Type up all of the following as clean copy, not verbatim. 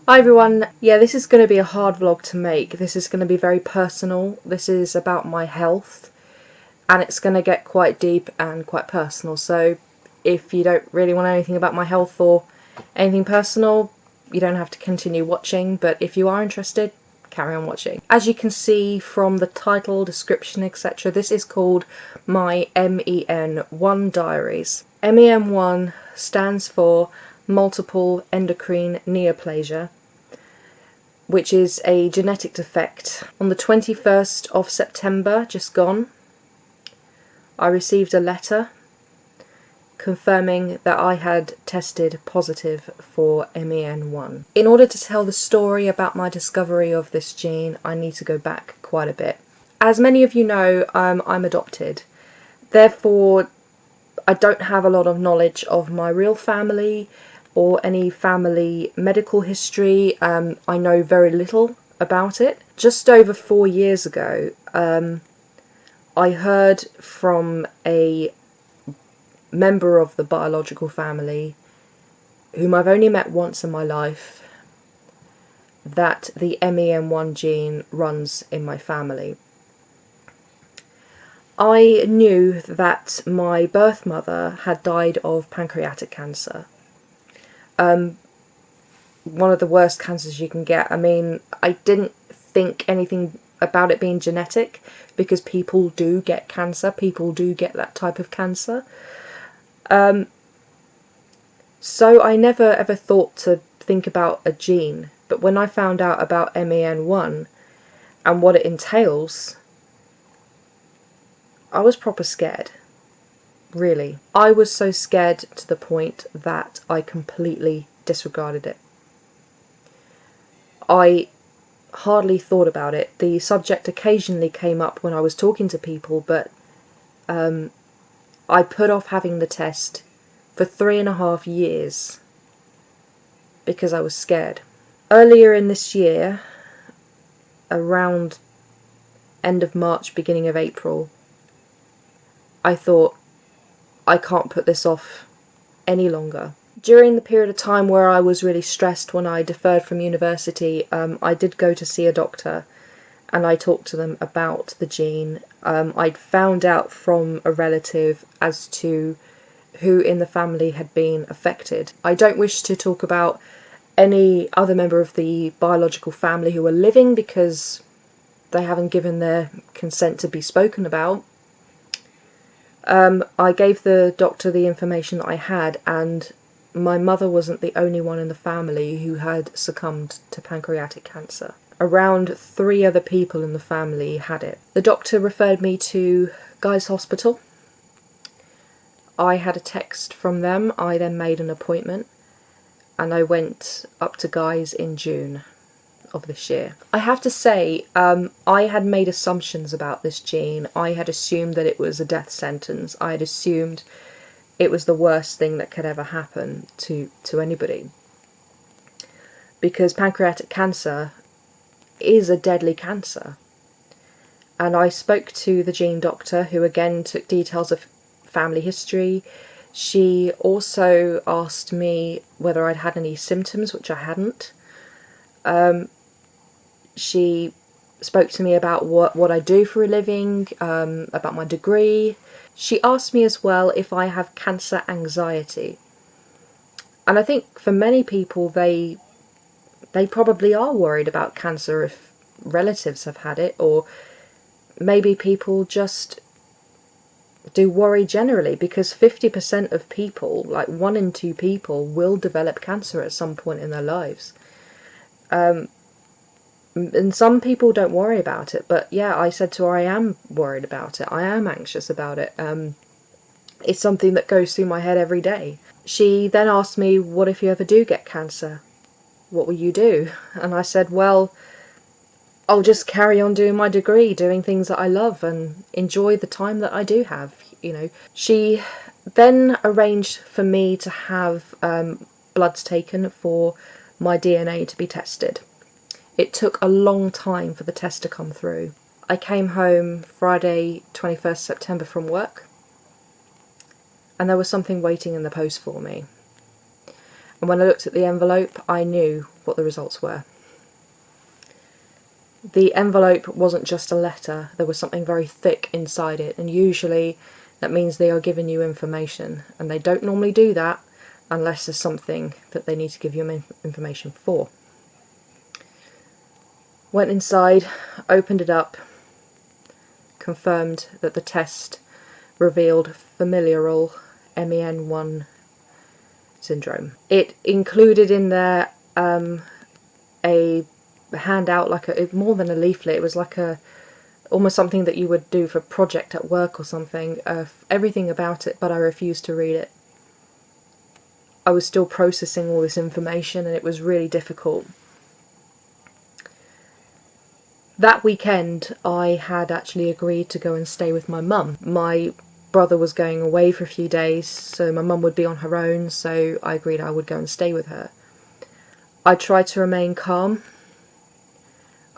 Hi everyone, yeah, this is going to be a hard vlog to make. This is going to be very personal. This is about my health and it's going to get quite deep and quite personal. So if you don't really want anything about my health or anything personal, you don't have to continue watching, but if you are interested, carry on watching. As you can see from the title, description, etc., this is called my MEN1 Diaries. MEN1 stands for Multiple Endocrine Neoplasia, which is a genetic defect. On the 21st of September, just gone, I received a letter confirming that I had tested positive for MEN1. In order to tell the story about my discovery of this gene, I need to go back quite a bit. As many of you know, I'm adopted. Therefore, I don't have a lot of knowledge of my real family or any family medical history. I know very little about it. Just over 4 years ago, I heard from a member of the biological family, whom I've only met once in my life, that the MEN1 gene runs in my family. I knew that my birth mother had died of pancreatic cancer. One of the worst cancers you can get. I mean, I didn't think anything about it being genetic, because people do get cancer, people do get that type of cancer. So I never ever thought to think about a gene, but when I found out about MEN1 and what it entails, I was proper scared. Really. I was so scared to the point that I completely disregarded it. I hardly thought about it. The subject occasionally came up when I was talking to people, but I put off having the test for 3.5 years because I was scared. Earlier in this year, around end of March, beginning of April, I thought, I can't put this off any longer. During the period of time where I was really stressed when I deferred from university, I did go to see a doctor and I talked to them about the gene. I'd found out from a relative as to who in the family had been affected. I don't wish to talk about any other member of the biological family who are living because they haven't given their consent to be spoken about. I gave the doctor the information that I had, and my mother wasn't the only one in the family who had succumbed to pancreatic cancer. Around 3 other people in the family had it. The doctor referred me to Guy's Hospital. I had a text from them. I then made an appointment and I went up to Guy's in June of this year. I have to say, I had made assumptions about this gene. I had assumed that it was a death sentence. I had assumed it was the worst thing that could ever happen to anybody, because pancreatic cancer is a deadly cancer. And I spoke to the gene doctor, who again took details of family history. She also asked me whether I'd had any symptoms, which I hadn't. She spoke to me about what I do for a living, about my degree. She asked me as well if I have cancer anxiety. And I think for many people, they probably are worried about cancer if relatives have had it, or maybe people just do worry generally, because 50% of people, like 1 in 2 people, will develop cancer at some point in their lives. And some people don't worry about it, but yeah, I said to her, I am worried about it, I am anxious about it. It's something that goes through my head every day. She then asked me, what if you ever do get cancer? What will you do? And I said, well, I'll just carry on doing my degree, doing things that I love and enjoy the time that I do have, you know. She then arranged for me to have bloods taken for my DNA to be tested. It took a long time for the test to come through. I came home Friday 21st September from work, and there was something waiting in the post for me. And when I looked at the envelope, I knew what the results were. The envelope wasn't just a letter, there was something very thick inside it, and usually that means they are giving you information, and they don't normally do that unless there's something that they need to give you information for. Went inside, opened it up, confirmed that the test revealed familial MEN1 syndrome. It included in there a handout, like more than a leaflet. It was like almost something that you would do for a project at work or something, everything about it, but I refused to read it. I was still processing all this information and it was really difficult. That weekend I had actually agreed to go and stay with my mum. My brother was going away for a few days, so my mum would be on her own, so I agreed I would go and stay with her. I tried to remain calm.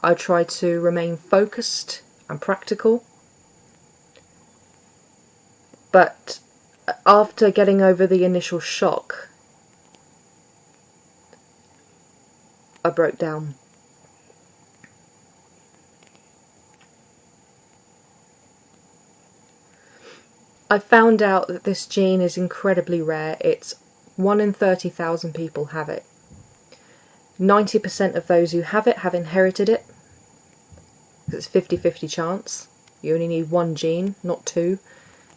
I tried to remain focused and practical. But after getting over the initial shock, I broke down. I found out that this gene is incredibly rare. It's 1 in 30,000 people have it. 90% of those who have it have inherited it. It's 50-50 chance. You only need one gene, not two,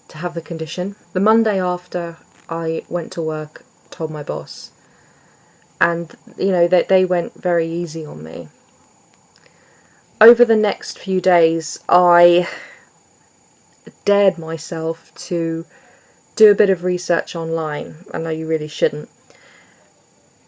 to have the condition. The Monday after I went to work, told my boss, and you know, they went very easy on me. Over the next few days I dared myself to do a bit of research online. I know you really shouldn't.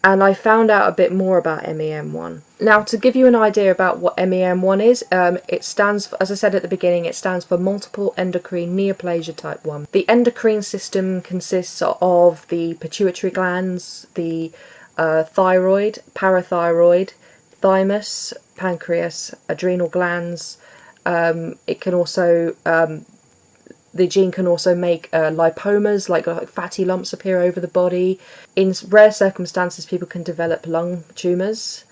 And I found out a bit more about MEN1. Now, to give you an idea about what MEN1 is, it stands for, as I said at the beginning, it stands for Multiple Endocrine Neoplasia Type 1. The endocrine system consists of the pituitary glands, the thyroid, parathyroid, thymus, pancreas, adrenal glands. It can also the gene can also make lipomas, like fatty lumps appear over the body. In rare circumstances, people can develop lung tumours,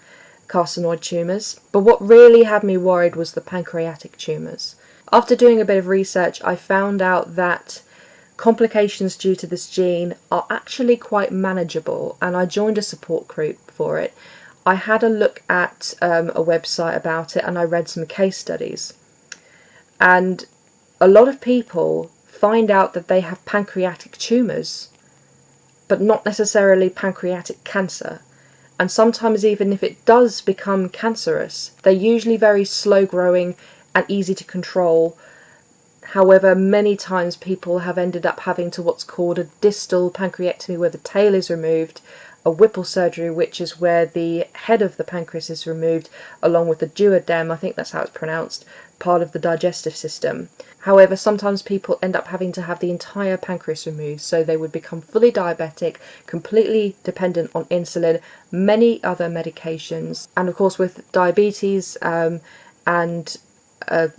carcinoid tumours. But what really had me worried was the pancreatic tumours. After doing a bit of research, I found out that complications due to this gene are actually quite manageable, and I joined a support group for it. I had a look at a website about it, and I read some case studies. And a lot of people find out that they have pancreatic tumours, but not necessarily pancreatic cancer. And sometimes even if it does become cancerous, they're usually very slow growing and easy to control. However, many times people have ended up having to what's called a distal pancreectomy, where the tail is removed, a Whipple surgery, which is where the head of the pancreas is removed, along with the duodenum, I think that's how it's pronounced, part of the digestive system. However, sometimes people end up having to have the entire pancreas removed, so they would become fully diabetic, completely dependent on insulin, many other medications, and of course with diabetes and the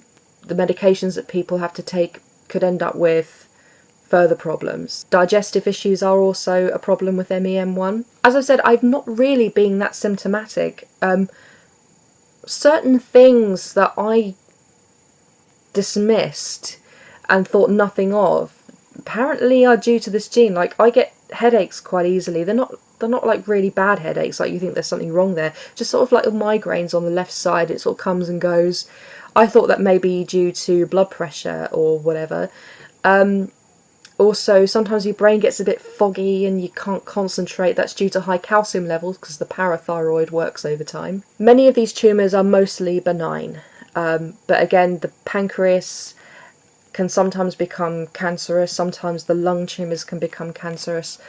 medications that people have to take could end up with further problems. Digestive issues are also a problem with MEN1. As I said, I've not really been that symptomatic. Certain things that I dismissed and thought nothing of apparently are due to this gene. Like, I get headaches quite easily. They're not like really bad headaches, like you think there's something wrong there. Just sort of like migraines on the left side. It sort of comes and goes. I thought that may be due to blood pressure or whatever. Also, sometimes your brain gets a bit foggy and you can't concentrate. That's due to high calcium levels because the parathyroid works over time. Many of these tumours are mostly benign, but again, the pancreas can sometimes become cancerous. Sometimes the lung tumours can become cancerous,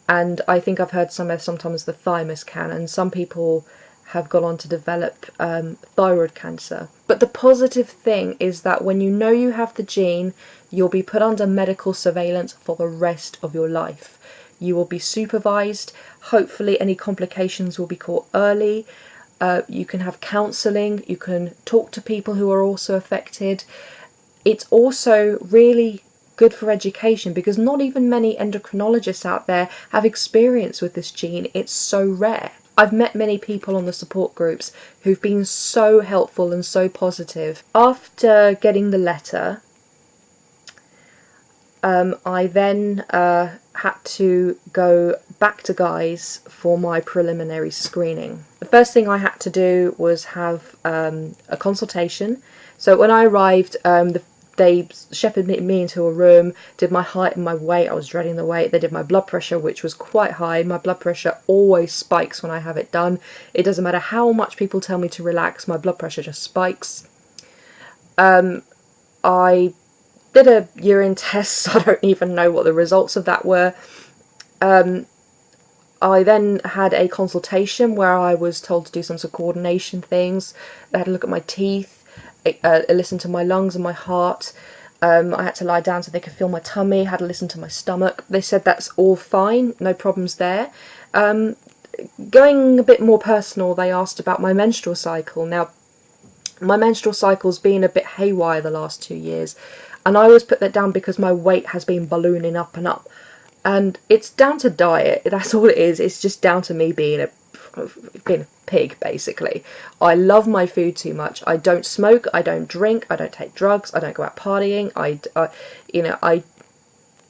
and I think I've heard sometimes the thymus can, and some people have gone on to develop thyroid cancer. But the positive thing is that when you know you have the gene, you'll be put under medical surveillance for the rest of your life. You will be supervised. Hopefully any complications will be caught early. You can have counselling. You can talk to people who are also affected. It's also really good for education, because not even many endocrinologists out there have experience with this gene. It's so rare. I've met many people on the support groups who've been so helpful and so positive. After getting the letter, I then had to go back to Guy's for my preliminary screening. The first thing I had to do was have a consultation. So when I arrived, they shepherded me into a room, did my height and my weight. I was dreading the weight. They did my blood pressure, which was quite high. My blood pressure always spikes when I have it done. It doesn't matter how much people tell me to relax, my blood pressure just spikes. I did a urine test. I don't even know what the results of that were. I then had a consultation where I was told to do some sort of coordination things. They had a look at my teeth, listen to my lungs and my heart. I had to lie down so they could feel my tummy, had to listen to my stomach. They said that's all fine, no problems there. Going a bit more personal, they asked about my menstrual cycle. Now, my menstrual cycle's been a bit haywire the last 2 years, and I always put that down because my weight has been ballooning up and up. And it's down to diet, that's all it is. It's just down to me being a pig, basically. I love my food too much. I don't smoke, I don't drink, I don't take drugs, I don't go out partying.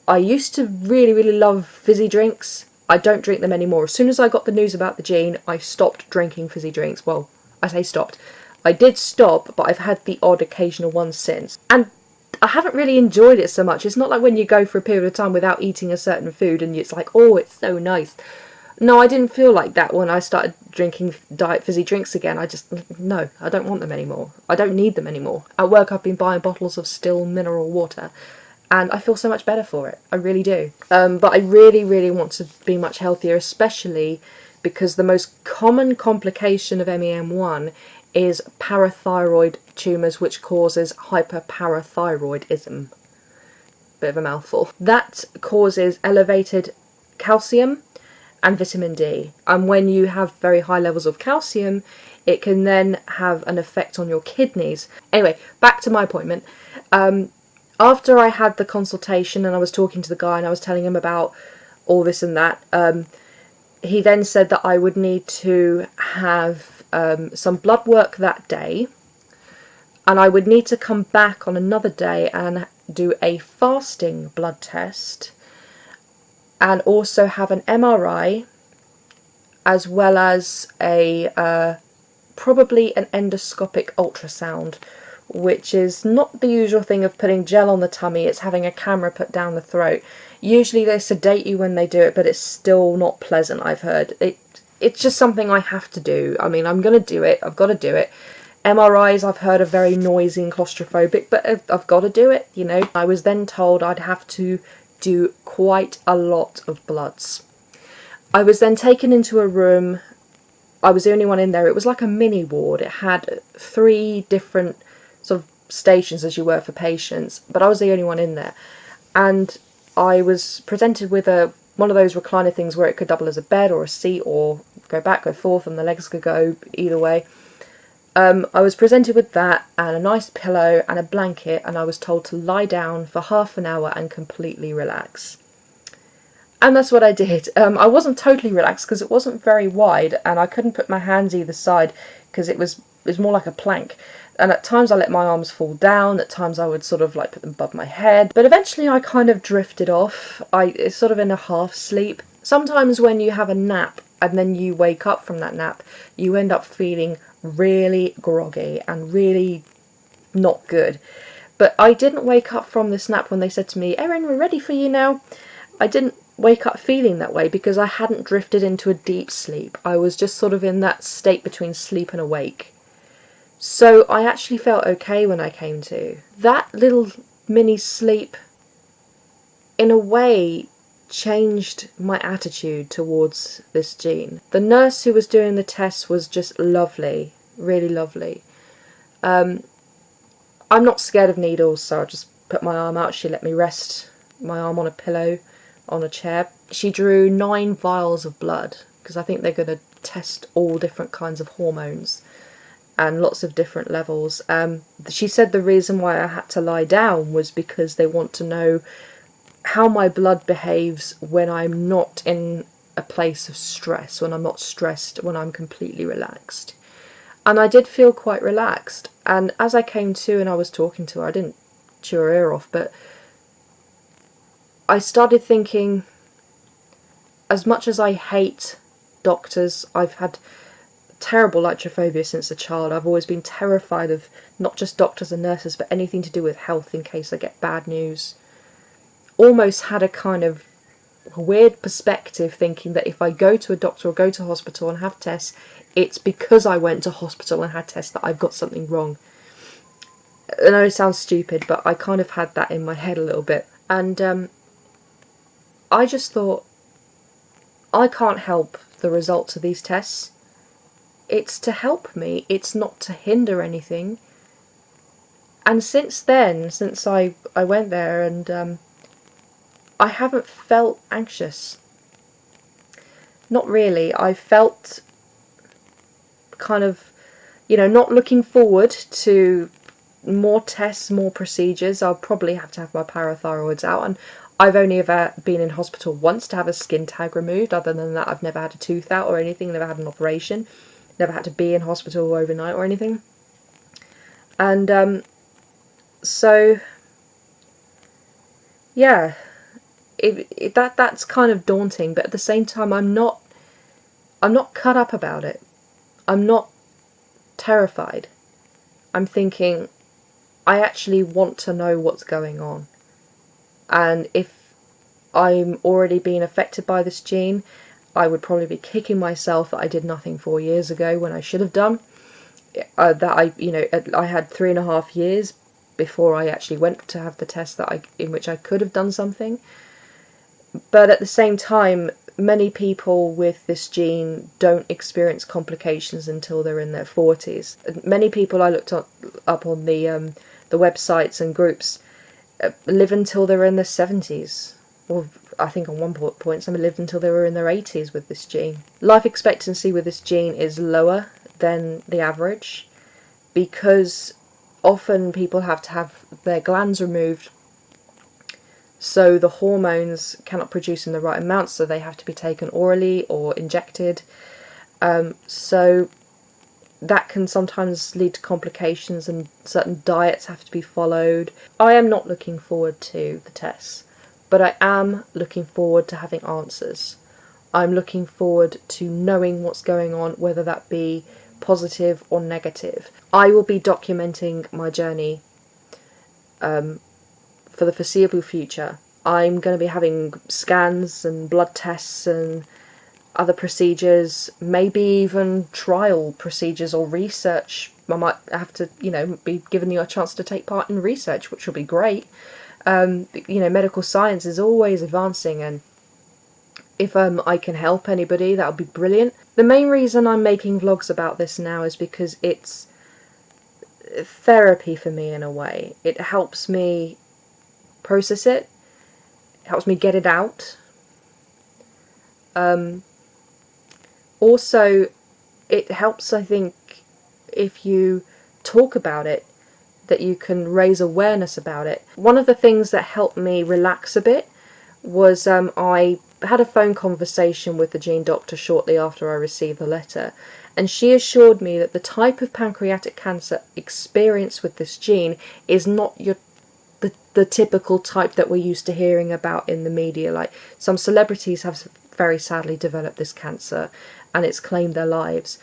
I used to really love fizzy drinks. I don't drink them anymore. As soon as I got the news about the gene, I stopped drinking fizzy drinks. Well, I say stopped. I did stop, but I've had the odd occasional one since. And I haven't really enjoyed it so much. It's not like when you go for a period of time without eating a certain food and it's like, oh, it's so nice. No, I didn't feel like that when I started drinking diet fizzy drinks again. No, I don't want them anymore. I don't need them anymore. At work I've been buying bottles of still mineral water and I feel so much better for it. I really do. But I really want to be much healthier, especially because the most common complication of MEN1 is parathyroid tumours, which causes hyperparathyroidism. Bit of a mouthful. That causes elevated calcium and vitamin D. And when you have very high levels of calcium, it can then have an effect on your kidneys. Anyway, back to my appointment. After I had the consultation and I was talking to the guy and I was telling him about all this and that, he then said that I would need to have some blood work that day, and I would need to come back on another day and do a fasting blood test and also have an MRI as well as a probably an endoscopic ultrasound, which is not the usual thing of putting gel on the tummy. It's having a camera put down the throat. Usually they sedate you when they do it, but it's still not pleasant, I've heard. It's just something I have to do. I mean, I'm going to do it. I've got to do it. MRIs, I've heard, are very noisy and claustrophobic, but I've got to do it, you know. I was then told I'd have to do quite a lot of bloods. I was then taken into a room. I was the only one in there. It was like a mini ward. It had 3 different sort of stations, as you were, for patients, but I was the only one in there. And I was presented with one of those recliner things where it could double as a bed or a seat or go back, go forth, and the legs could go either way. I was presented with that and a nice pillow and a blanket, and I was told to lie down for half an hour and completely relax. And that's what I did. I wasn't totally relaxed because it wasn't very wide and I couldn't put my hands either side because it was more like a plank. And at times I let my arms fall down, at times I would sort of like put them above my head. But eventually I kind of drifted off. It's sort of in a half sleep. Sometimes when you have a nap and then you wake up from that nap, you end up feeling really groggy and really not good. But I didn't wake up from this nap when they said to me, "Erin, we're ready for you now." I didn't wake up feeling that way because I hadn't drifted into a deep sleep. I was just sort of in that state between sleep and awake. So I actually felt okay when I came to. That little mini sleep, in a way, changed my attitude towards this gene. The nurse who was doing the tests was just lovely, really lovely. I'm not scared of needles, so I just put my arm out. She let me rest my arm on a pillow on a chair. She drew 9 vials of blood because I think they're going to test all different kinds of hormones. and lots of different levels. She said the reason why I had to lie down was because they want to know how my blood behaves when I'm not in a place of stress, when I'm not stressed, when I'm completely relaxed. And I did feel quite relaxed. And as I came to and I was talking to her, I didn't chew her ear off, but I started thinking, as much as I hate doctors, I've had terrible litrophobia since a child. I've always been terrified of not just doctors and nurses, but anything to do with health in case I get bad news. Almost had a kind of weird perspective, thinking that if I go to a doctor or go to hospital and have tests, it's because I went to hospital and had tests that I've got something wrong. I know it sounds stupid, but I kind of had that in my head a little bit. And I just thought, I can't help the results of these tests. It's to help me, it's not to hinder anything. And since then, since I went there, and I haven't felt anxious. Not really. I felt kind of, not looking forward to more tests, more procedures. I'll probably have to have my parathyroids out, and I've only ever been in hospital once to have a skin tag removed. Other than that, I've never had a tooth out or anything, never had an operation, never had to be in hospital overnight or anything. And so yeah, that's kind of daunting, but at the same time I'm not cut up about it. I'm not terrified. I'm thinking, I actually want to know what's going on. And if I'm already being affected by this gene, I would probably be kicking myself that I did nothing 4 years ago when I should have done. I had 3.5 years before I actually went to have the test in which I could have done something. But at the same time, many people with this gene don't experience complications until they're in their 40s. Many people I looked up on the websites and groups live until they're in their 70s. Or I think on one point some lived until they were in their 80s with this gene. Life expectancy with this gene is lower than the average because often people have to have their glands removed, so the hormones cannot produce in the right amount, so they have to be taken orally or injected. So that can sometimes lead to complications, and certain diets have to be followed. I am not looking forward to the tests, but I am looking forward to having answers. I'm looking forward to knowing what's going on, whether that be positive or negative. I will be documenting my journey for the foreseeable future. I'm going to be having scans and blood tests and other procedures, maybe even trial procedures or research. I might have to, be given a chance to take part in research, which will be great. Medical science is always advancing, and if I can help anybody, that would be brilliant. The main reason I'm making vlogs about this now is because it's therapy for me in a way. It helps me process it, helps me get it out. Also, it helps, I think, if you talk about it, that you can raise awareness about it. One of the things that helped me relax a bit was I had a phone conversation with the gene doctor shortly after I received the letter, and she assured me that the type of pancreatic cancer experienced with this gene is not the typical type that we're used to hearing about in the media. Like, some celebrities have very sadly developed this cancer and it's claimed their lives.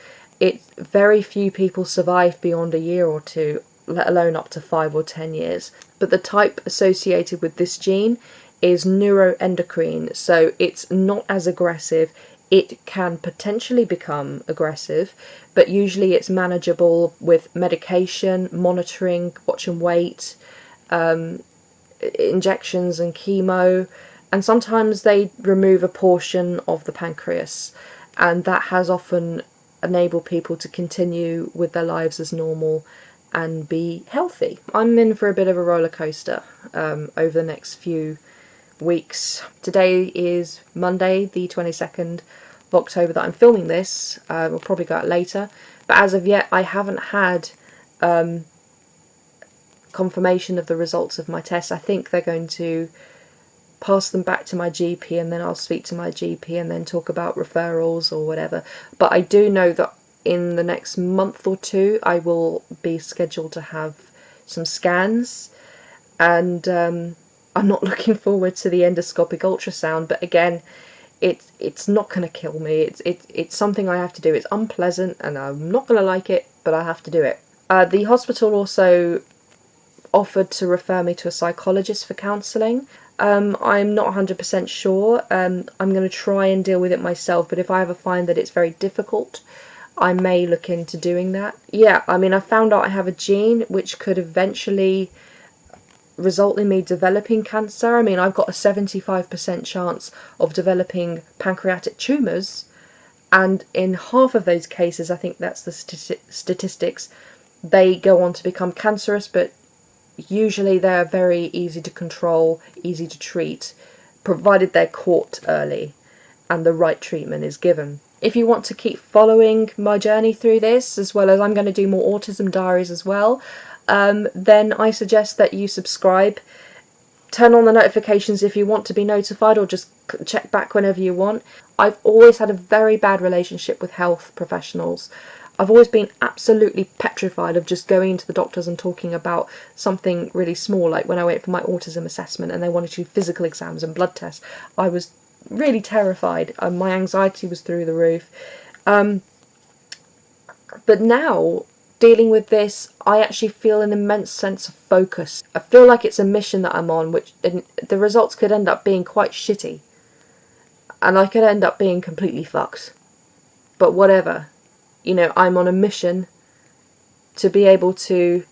Very few people survive beyond a year or two, let alone up to 5 or 10 years. But the type associated with this gene is neuroendocrine, so it's not as aggressive. It can potentially become aggressive, but usually it's manageable with medication, monitoring, watching weight, injections and chemo, and sometimes they remove a portion of the pancreas, and that has often enabled people to continue with their lives as normal and be healthy. I'm in for a bit of a roller coaster over the next few weeks. Today is Monday, the 22nd of October that I'm filming this. We'll probably go out later, But as of yet, I haven't had confirmation of the results of my tests. I think they're going to pass them back to my GP, and then I'll speak to my GP and then talk about referrals or whatever. But I do know that in the next month or two I will be scheduled to have some scans, and I'm not looking forward to the endoscopic ultrasound, but again, it's not going to kill me. It's something I have to do. It's unpleasant and I'm not going to like it, but I have to do it. The hospital also offered to refer me to a psychologist for counselling. I'm not 100% sure. I'm going to try and deal with it myself, but if I ever find that it's very difficult, I may look into doing that. Yeah, I mean, I found out I have a gene which could eventually result in me developing cancer. I mean, I've got a 75% chance of developing pancreatic tumours, and in half of those cases, I think that's the statistics, they go on to become cancerous, but usually they're very easy to control, easy to treat, provided they're caught early and the right treatment is given. If you want to keep following my journey through this, as well as I'm going to do more autism diaries as well, then I suggest that you subscribe, turn on the notifications if you want to be notified, or just check back whenever you want. I've always had a very bad relationship with health professionals. I've always been absolutely petrified of just going into the doctors and talking about something really small, like when I went for my autism assessment and they wanted to do physical exams and blood tests. I was really terrified. My anxiety was through the roof. But now, dealing with this, I actually feel an immense sense of focus. I feel like it's a mission that I'm on, which the results could end up being quite shitty. And I could end up being completely fucked. But whatever. You know, I'm on a mission to be able to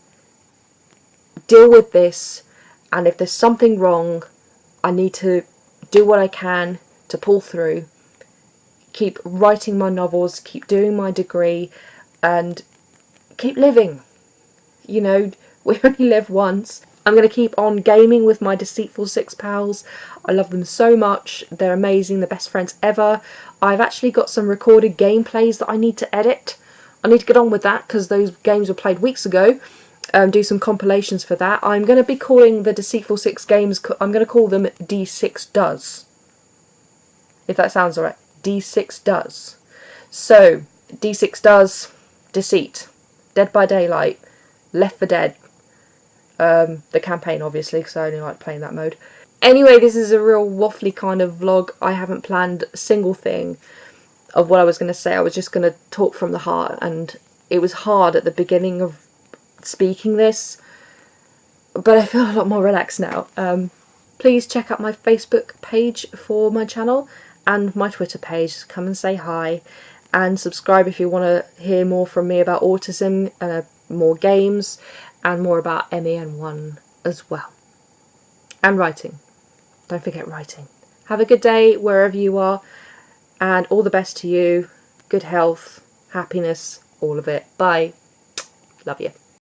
deal with this, and if there's something wrong, I need to do what I can to pull through, keep writing my novels, keep doing my degree, and keep living. You know, we only live once. I'm going to keep on gaming with my Deceitful Six pals. I love them so much. They're amazing, the best friends ever. I've actually got some recorded gameplays that I need to edit. I need to get on with that because those games were played weeks ago. Do some compilations for that. I'm going to be calling the Deceitful Six games, I'm going to call them D6 Does. If that sounds alright. D6 Does. So, D6 Does, Deceit, Dead by Daylight, Left 4 Dead. The campaign, obviously, because I only like playing that mode. Anyway, this is a real waffly kind of vlog. I haven't planned a single thing of what I was going to say. I was just going to talk from the heart, and it was hard at the beginning of speaking this, but I feel a lot more relaxed now. Please check out my Facebook page for my channel and my Twitter page. Come and say hi, and subscribe if you want to hear more from me about autism, more games, and more about MEN1 as well. And writing. Don't forget writing. Have a good day wherever you are, and all the best to you. Good health, happiness, all of it. Bye. Love you.